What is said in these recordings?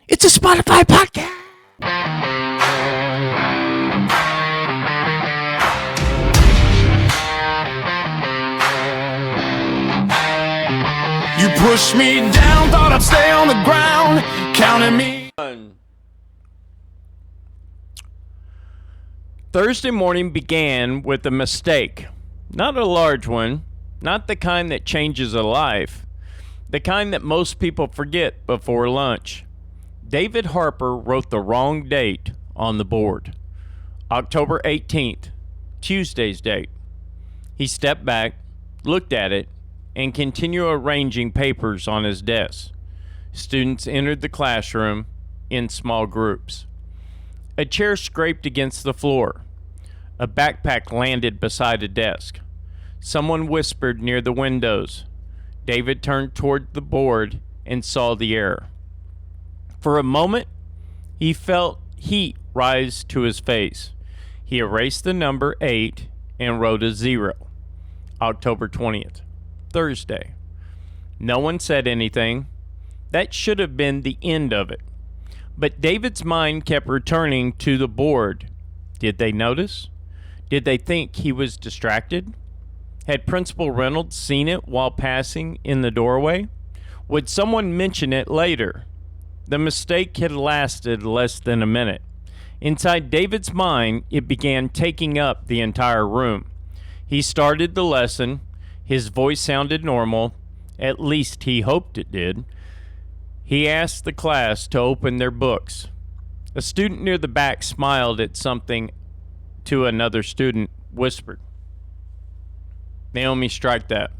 It's a Spotify podcast. You pushed me down, thought I'd stay on the ground, counting me. Thursday morning began with a mistake. Not a large one, not the kind that changes a life, the kind that most people forget before lunch. David Harper wrote the wrong date on the board. October 18th, Tuesday's date. He stepped back, looked at it, and continued arranging papers on his desk. Students entered the classroom in small groups. A chair scraped against the floor. A backpack landed beside a desk. Someone whispered near the windows. David turned toward the board and saw the error. For a moment, he felt heat rise to his face. He erased the number 8 and wrote a 0. October 20th, Thursday. No one said anything. That should have been the end of it. But David's mind kept returning to the board. Did they notice? Did they think he was distracted? Had Principal Reynolds seen it while passing in the doorway? Would someone mention it later? The mistake had lasted less than a minute. Inside David's mind, it began taking up the entire room. He started the lesson. His voice sounded normal. At least he hoped it did. He asked the class to open their books. A student near the back smiled at something to another student, whispered. Naomi, strike that.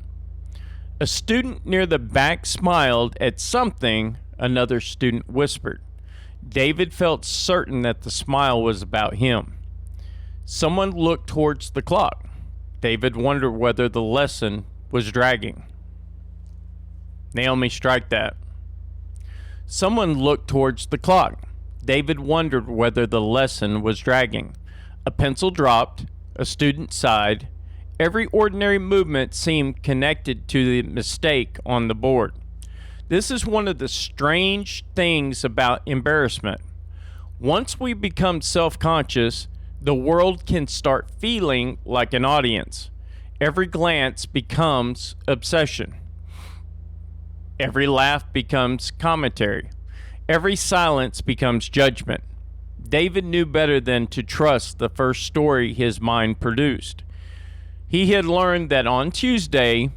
A student near the back smiled at something another student whispered. David felt certain that the smile was about him. Someone looked towards the clock. David wondered whether the lesson was dragging. Naomi, strike that. Someone looked towards the clock. David wondered whether the lesson was dragging. A pencil dropped. A student sighed. Every ordinary movement seemed connected to the mistake on the board. This is one of the strange things about embarrassment. Once we become self-conscious, the world can start feeling like an audience. Every glance becomes obsession. Every laugh becomes commentary. Every silence becomes judgment. David knew better than to trust the first story his mind produced. He had learned that on Tuesday,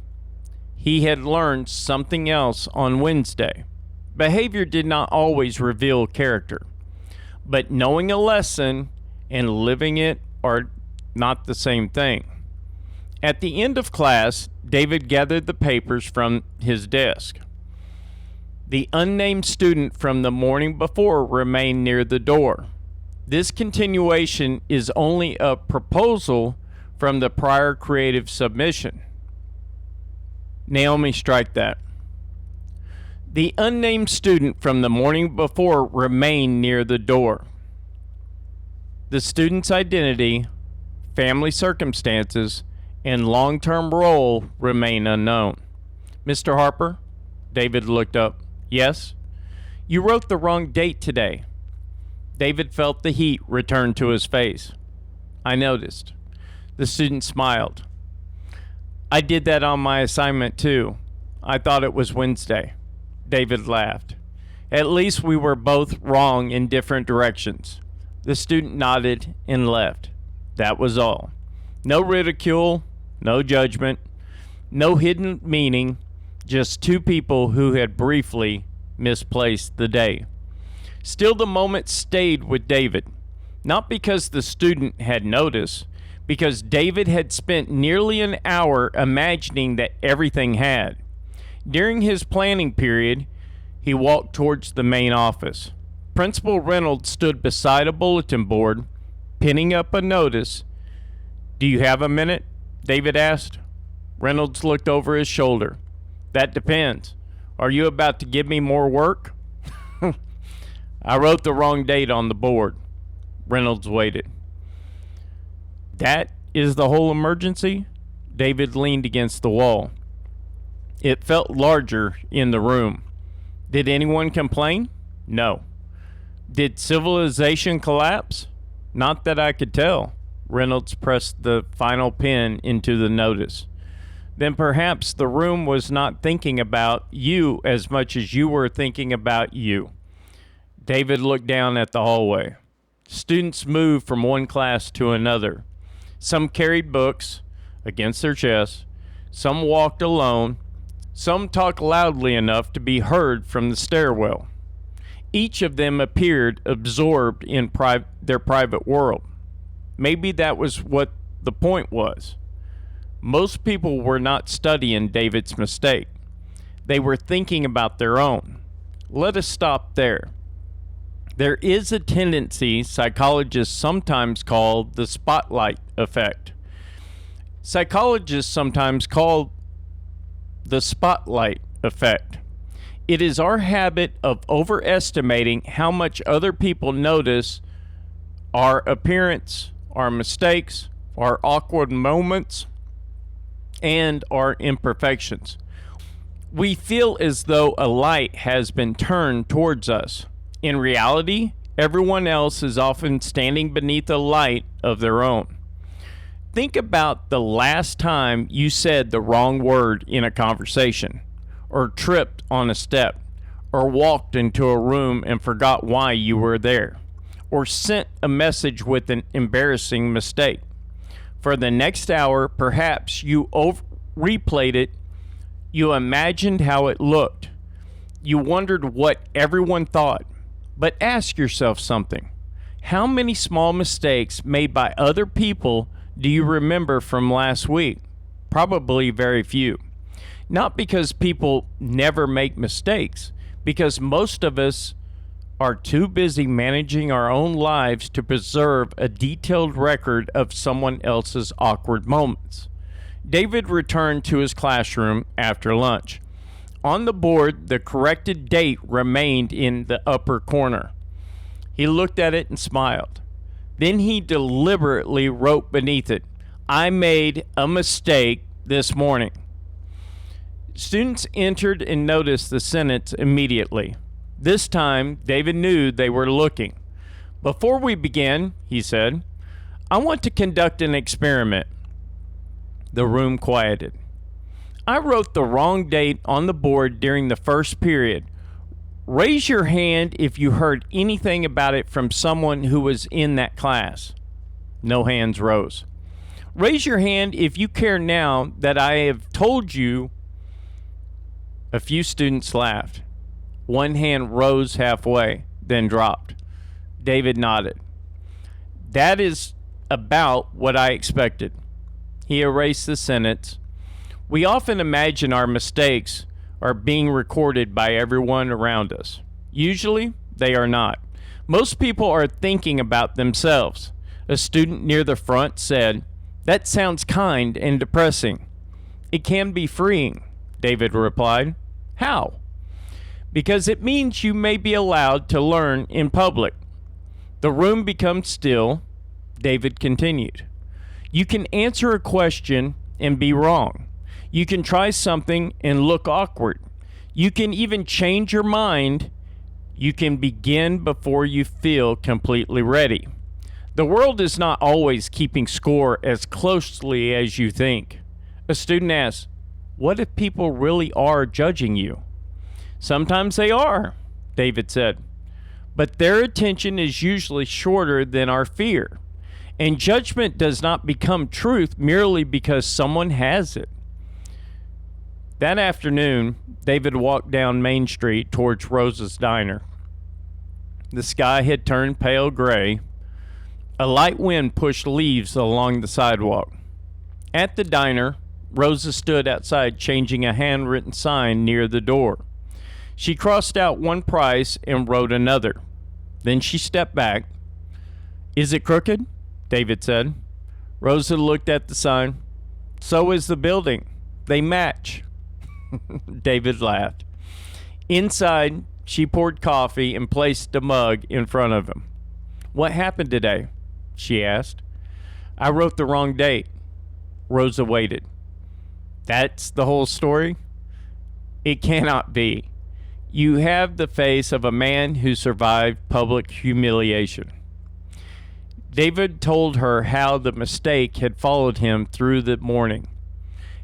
he had learned something else on Wednesday. Behavior did not always reveal character, but knowing a lesson and living it are not the same thing. At the end of class, David gathered the papers from his desk. The unnamed student from the morning before remained near the door. This continuation is only a proposal from the prior creative submission. Naomi, strike that. The unnamed student from the morning before remained near the door. The student's identity, family circumstances, and long-term role remain unknown. Mr. Harper? David looked up. Yes? You wrote the wrong date today. David felt the heat return to his face. I noticed. The student smiled. I did that on my assignment too. I thought it was Wednesday. David laughed. At least we were both wrong in different directions. The student nodded and left. That was all. No ridicule, no judgment, no hidden meaning, just two people who had briefly misplaced the day. Still, the moment stayed with David, not because the student had noticed, because David had spent nearly an hour imagining that everything had. During his planning period, he walked towards the main office. Principal Reynolds stood beside a bulletin board, pinning up a notice. Do you have a minute? David asked. Reynolds looked over his shoulder. That depends. Are you about to give me more work? I wrote the wrong date on the board. Reynolds waited. That is the whole emergency? David leaned against the wall. It felt larger in the room. Did anyone complain? No. Did civilization collapse? Not that I could tell. Reynolds pressed the final pen into the notice. Then perhaps the room was not thinking about you as much as you were thinking about you. David looked down at the hallway. Students moved from one class to another. Some carried books against their chests. Some walked alone. Some talked loudly enough to be heard from the stairwell. Each of them appeared absorbed in their private world. Maybe that was what the point was. Most people were not studying David's mistake. They were thinking about their own. Let us stop there. There is a tendency psychologists sometimes call the spotlight effect. Psychologists sometimes call the spotlight effect. It is our habit of overestimating how much other people notice our appearance, our mistakes, our awkward moments, and our imperfections. We feel as though a light has been turned towards us. In reality, everyone else is often standing beneath a light of their own. Think about the last time you said the wrong word in a conversation, or tripped on a step, or walked into a room and forgot why you were there, or sent a message with an embarrassing mistake. For the next hour, perhaps you replayed it, you imagined how it looked, you wondered what everyone thought. But ask yourself something. How many small mistakes made by other people do you remember from last week? Probably very few. Not because people never make mistakes, because most of us are too busy managing our own lives to preserve a detailed record of someone else's awkward moments. David returned to his classroom after lunch. On the board, the corrected date remained in the upper corner. He looked at it and smiled. Then he deliberately wrote beneath it, "I made a mistake this morning." Students entered and noticed the sentence immediately. This time, David knew they were looking. "Before we begin," he said, "I want to conduct an experiment." The room quieted. "I wrote the wrong date on the board during the first period. Raise your hand if you heard anything about it from someone who was in that class." No hands rose. "Raise your hand if you care now that I have told you." A few students laughed. One hand rose halfway, then dropped. David nodded. "That is about what I expected." He erased the sentence. We often imagine our mistakes are being recorded by everyone around us. Usually, they are not. Most people are thinking about themselves. A student near the front said, "That sounds kind and depressing." "It can be freeing," David replied. "How?" "Because it means you may be allowed to learn in public." The room becomes still. David continued. "You can answer a question and be wrong. You can try something and look awkward. You can even change your mind. You can begin before you feel completely ready. The world is not always keeping score as closely as you think." A student asked, "What if people really are judging you?" "Sometimes they are," David said. "But their attention is usually shorter than our fear. And judgment does not become truth merely because someone has it." That afternoon, David walked down Main Street towards Rosa's diner. The sky had turned pale gray. A light wind pushed leaves along the sidewalk. At the diner, Rosa stood outside changing a handwritten sign near the door. She crossed out one price and wrote another. Then she stepped back. "Is it crooked?" David said. Rosa looked at the sign. "So is the building. They match." David laughed. Inside, she poured coffee and placed a mug in front of him. "What happened today?" she asked. "I wrote the wrong date." Rosa waited. "That's the whole story?" "It cannot be. You have the face of a man who survived public humiliation. David told her how the mistake had followed him through the morning,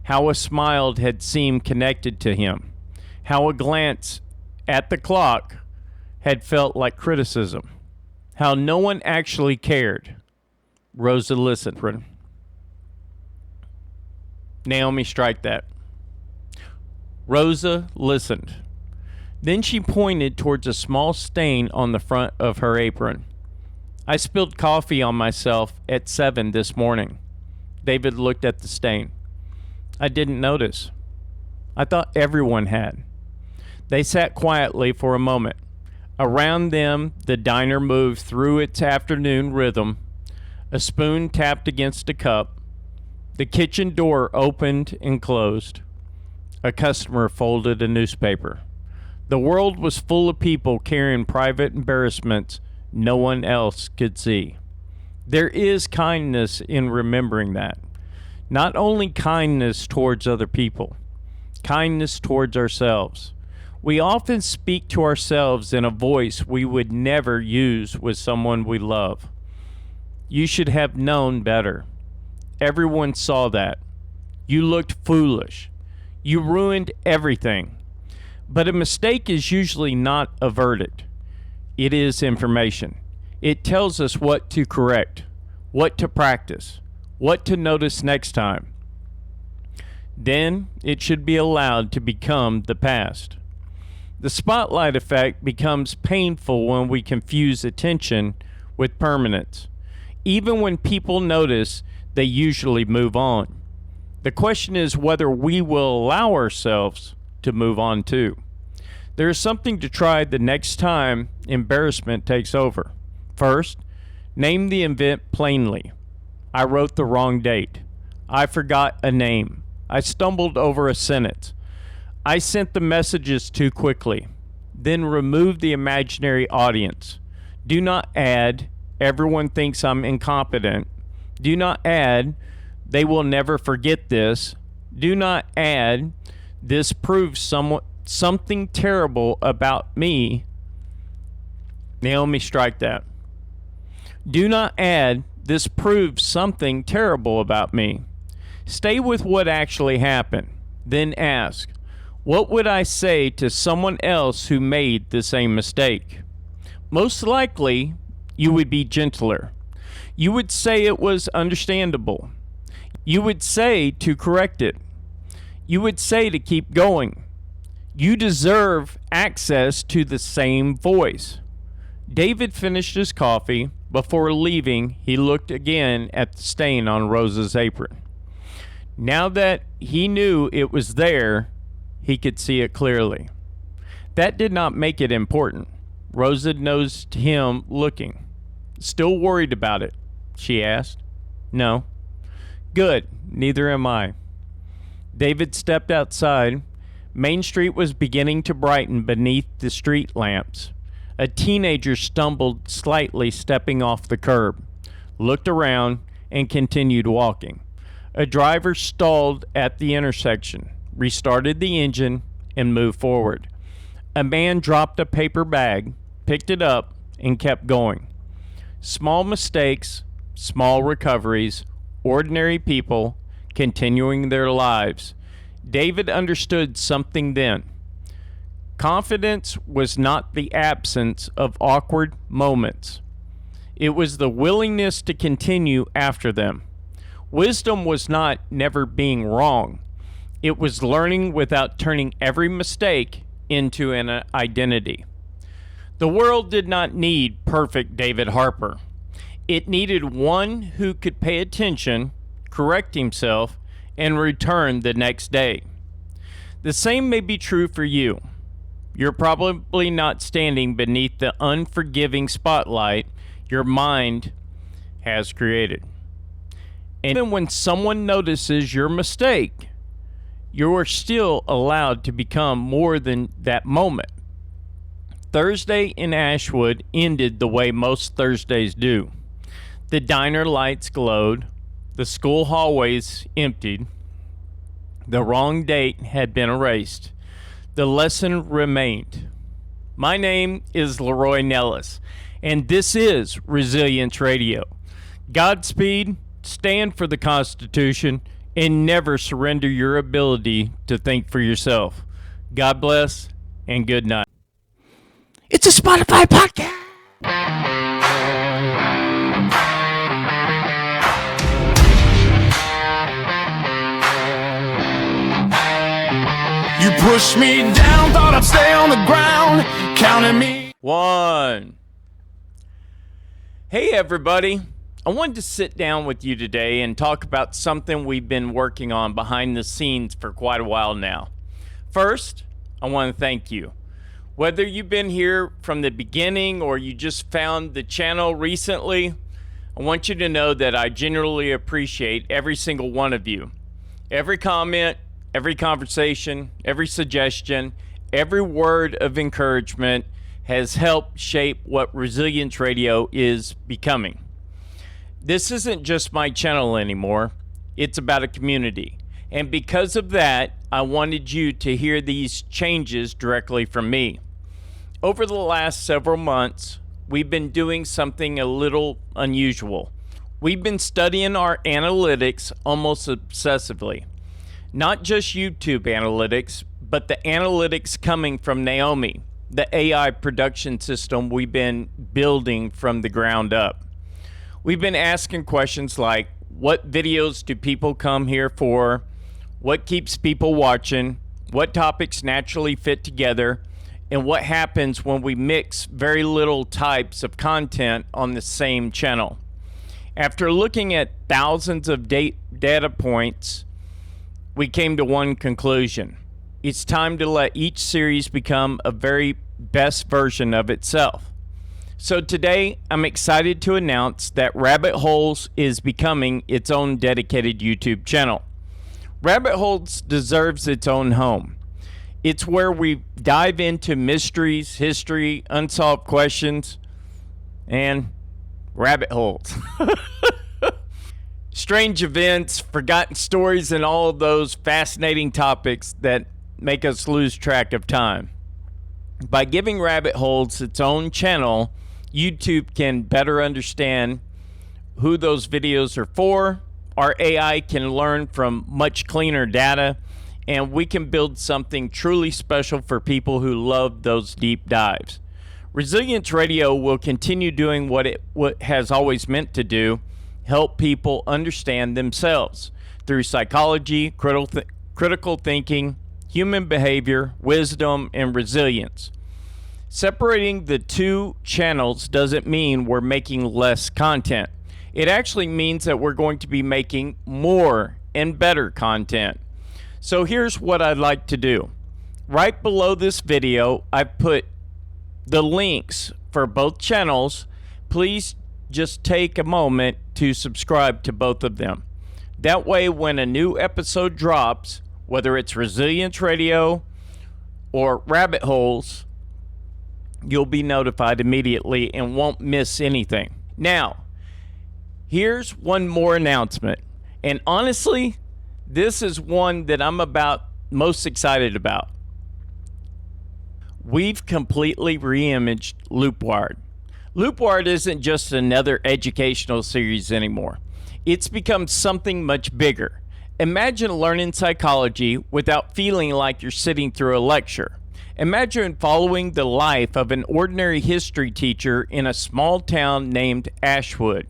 how a smile had seemed connected to him, how a glance at the clock had felt like criticism, how no one actually cared. Rosa listened. Naomi, strike that. Rosa listened. Then she pointed towards a small stain on the front of her apron. I spilled coffee on myself at 7 this morning. David looked at the stain. I didn't notice. I thought everyone had. They sat quietly for a moment. Around them, the diner moved through its afternoon rhythm. A spoon tapped against a cup. The kitchen door opened and closed. A customer folded a newspaper. The world was full of people carrying private embarrassments no one else could see. There is kindness in remembering that. Not only kindness towards other people, kindness towards ourselves. We often speak to ourselves in a voice we would never use with someone we love. You should have known better. Everyone saw that. You looked foolish. You ruined everything. But a mistake is usually not a verdict. It is information. It tells us what to correct, what to practice, what to notice next time. Then it should be allowed to become the past. The spotlight effect becomes painful when we confuse attention with permanence. Even when people notice, they usually move on. The question is whether we will allow ourselves to move on too. There is something to try the next time embarrassment takes over. First, name the event plainly. I wrote the wrong date. I forgot a name. I stumbled over a sentence. I sent the messages too quickly. Then remove the imaginary audience. Do not add, everyone thinks I'm incompetent. Do not add, they will never forget this. Do not add, this proves something terrible about me. Naomi, strike that. Do not add, this proves something terrible about me. Stay with what actually happened. Then ask, what would I say to someone else who made the same mistake? Most likely, you would be gentler. You would say it was understandable. You would say to correct it. You would say to keep going. You deserve access to the same voice. David finished his coffee. Before leaving, he looked again at the stain on Rosa's apron. Now that he knew it was there, he could see it clearly. That did not make it important. Rosa noticed him looking. Still worried about it? She asked. No. Good, neither am I. David stepped outside. Main Street was beginning to brighten beneath the street lamps. A teenager stumbled slightly, stepping off the curb, looked around, and continued walking. A driver stalled at the intersection, restarted the engine, and moved forward. A man dropped a paper bag, picked it up, and kept going. Small mistakes, small recoveries, ordinary people continuing their lives. David understood something then. Confidence was not the absence of awkward moments. It was the willingness to continue after them. Wisdom was not never being wrong. It was learning without turning every mistake into an identity. The world did not need perfect David Harper. It needed one who could pay attention, correct himself, and return the next day. The same may be true for you. You're probably not standing beneath the unforgiving spotlight your mind has created. And even when someone notices your mistake, you are still allowed to become more than that moment. Thursday in Ashwood ended the way most Thursdays do. The diner lights glowed. The school hallways emptied. The wrong date had been erased. the lesson remained. My name is Leroy Nellis, and this is Resilience Radio. Godspeed, stand for the Constitution, and never surrender your ability to think for yourself. God bless, and good night. It's a Spotify podcast. You pushed me down, thought I'd stay on the ground, counting me. One. Hey, everybody. I wanted to sit down with you today and talk about something we've been working on behind the scenes for quite a while now. First, I want to thank you. Whether you've been here from the beginning or you just found the channel recently, I want you to know that I genuinely appreciate every single one of you. Every comment, every conversation, every suggestion, every word of encouragement has helped shape what Resilience Radio is becoming. This isn't just my channel anymore. It's about a community. And because of that, I wanted you to hear these changes directly from me. Over the last several months, we've been doing something a little unusual. We've been studying our analytics almost obsessively. Not just YouTube analytics, but the analytics coming from Naomi, the AI production system we've been building from the ground up. We've been asking questions like, what videos do people come here for? What keeps people watching? What topics naturally fit together? And what happens when we mix very little types of content on the same channel? After looking at thousands of data points, we came to one conclusion. It's time to let each series become a very best version of itself. So today, I'm excited to announce that Rabbit Holes is becoming its own dedicated YouTube channel. Rabbit Holes deserves its own home. It's where we dive into mysteries, history, unsolved questions, and rabbit holes. Strange events, forgotten stories, and all of those fascinating topics that make us lose track of time. By giving Rabbit Holes its own channel, YouTube can better understand who those videos are for. Our AI can learn from much cleaner data, and we can build something truly special for people who love those deep dives. Resilience Radio will continue doing what it has always meant to do, help people understand themselves through psychology, critical thinking, human behavior, wisdom, and resilience. Separating the two channels doesn't mean we're making less content. It actually means that we're going to be making more and better content. So here's what I'd like to do. Right below this video, I put the links for both channels. Please just take a moment to subscribe to both of them. That way, when a new episode drops, whether it's Resilience Radio or Rabbit Holes, you'll be notified immediately and won't miss anything. Now, here's one more announcement. And honestly, this is one that I'm most excited about. We've completely re-imaged Loopwired. Loopwired isn't just another educational series anymore. It's become something much bigger. Imagine learning psychology without feeling like you're sitting through a lecture. Imagine following the life of an ordinary history teacher in a small town named Ashwood,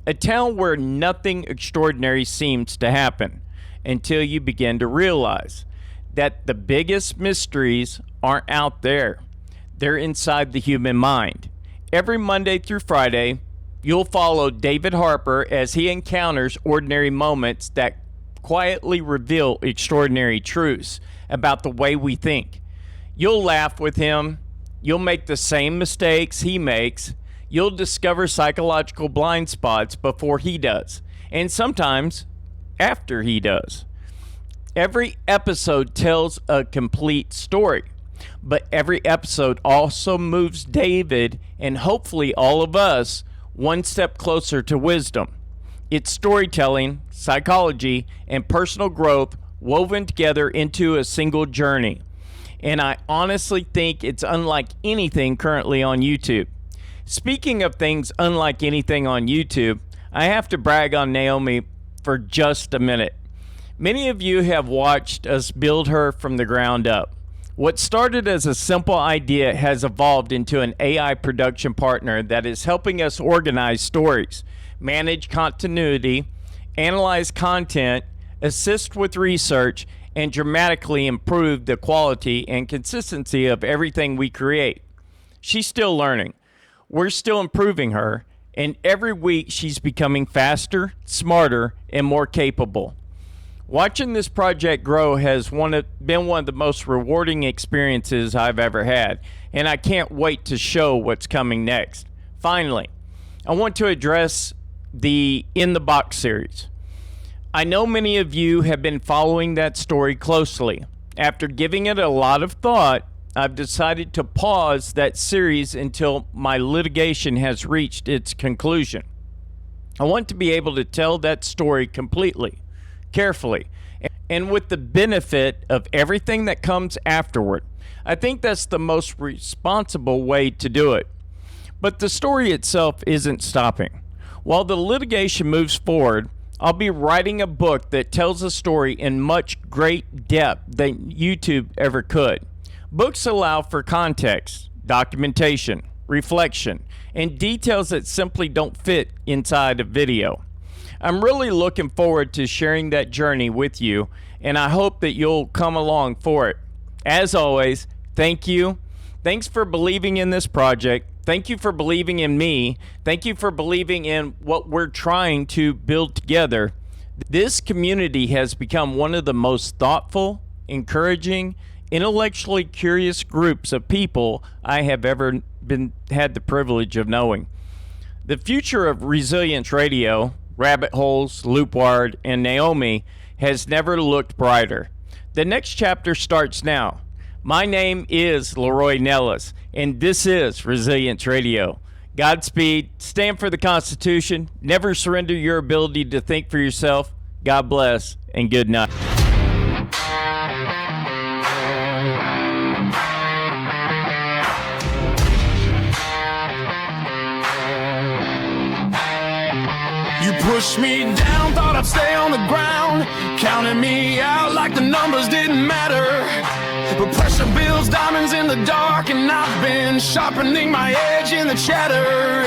a town where nothing extraordinary seems to happen until you begin to realize that the biggest mysteries aren't out there. They're inside the human mind. Every Monday through Friday, you'll follow David Harper as he encounters ordinary moments that quietly reveal extraordinary truths about the way we think. You'll laugh with him. You'll make the same mistakes he makes. You'll discover psychological blind spots before he does, and sometimes after he does. Every episode tells a complete story, but every episode also moves David and hopefully all of us one step closer to wisdom. It's storytelling, psychology, and personal growth woven together into a single journey. and I honestly think it's unlike anything currently on YouTube. Speaking of things unlike anything on YouTube, I have to brag on Naomi for just a minute. Many of you have watched us build her from the ground up. What started as a simple idea has evolved into an AI production partner that is helping us organize stories, manage continuity, analyze content, assist with research, and dramatically improve the quality and consistency of everything we create. She's still learning. We're still improving her, and every week she's becoming faster, smarter, and more capable. Watching this project grow has been one of the most rewarding experiences I've ever had, and I can't wait to show what's coming next. Finally, I want to address the In the Box series. I know many of you have been following that story closely. After giving it a lot of thought, I've decided to pause that series until my litigation has reached its conclusion. I want to be able to tell that story completely, carefully, and with the benefit of everything that comes afterward. I think that's the most responsible way to do it. But the story itself isn't stopping. While the litigation moves forward, I'll be writing a book that tells a story in much great depth than YouTube ever could. Books allow for context, documentation, reflection, and details that simply don't fit inside a video. I'm really looking forward to sharing that journey with you, and I hope that you'll come along for it. As always, thank you. Thanks for believing in this project. Thank you for believing in me. Thank you for believing in what we're trying to build together. This community has become one of the most thoughtful, encouraging, intellectually curious groups of people I have ever had the privilege of knowing. The future of Resilience Radio, Rabbit Holes, Loopward, and Naomi has never looked brighter. The next chapter starts now. My name is Leroy Nellis, and this is Resilience Radio. Godspeed, stand for the Constitution, never surrender your ability to think for yourself. God bless, and good night. You pushed me down, thought I'd stay on the ground, counting me out like the numbers didn't matter. But pressure builds diamonds in the dark, and I've been sharpening my edge in the chatter.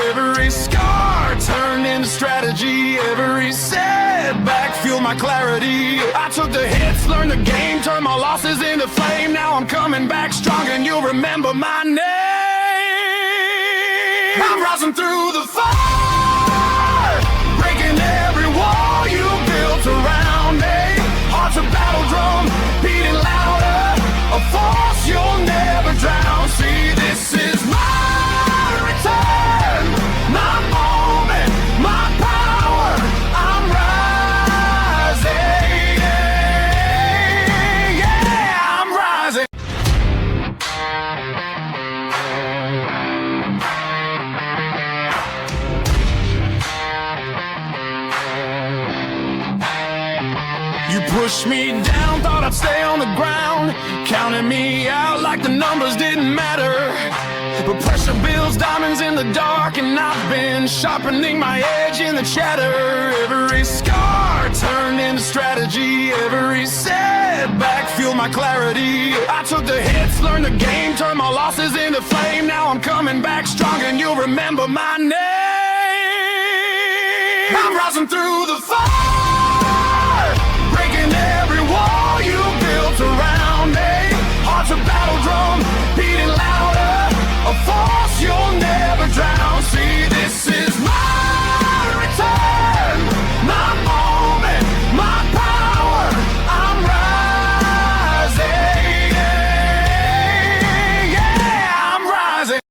Every scar turned into strategy, every setback fueled my clarity. I took the hits, learned the game, turned my losses into flame. Now I'm coming back strong, and you'll remember my name. I'm rising through the fire, breaking every wall you built around me. Heart's a battle drum, beating louder, a force you'll never drown. See, this is my return, my moment, my power. I'm rising, yeah, I'm rising. You pushed me down, thought I'd stay on the ground, counting me out like the numbers didn't matter. But pressure builds diamonds in the dark, and I've been sharpening my edge in the chatter. Every scar turned into strategy, every setback fueled my clarity. I took the hits, learned the game, turned my losses into flame. Now I'm coming back strong, and you'll remember my name. I'm rising through the fire.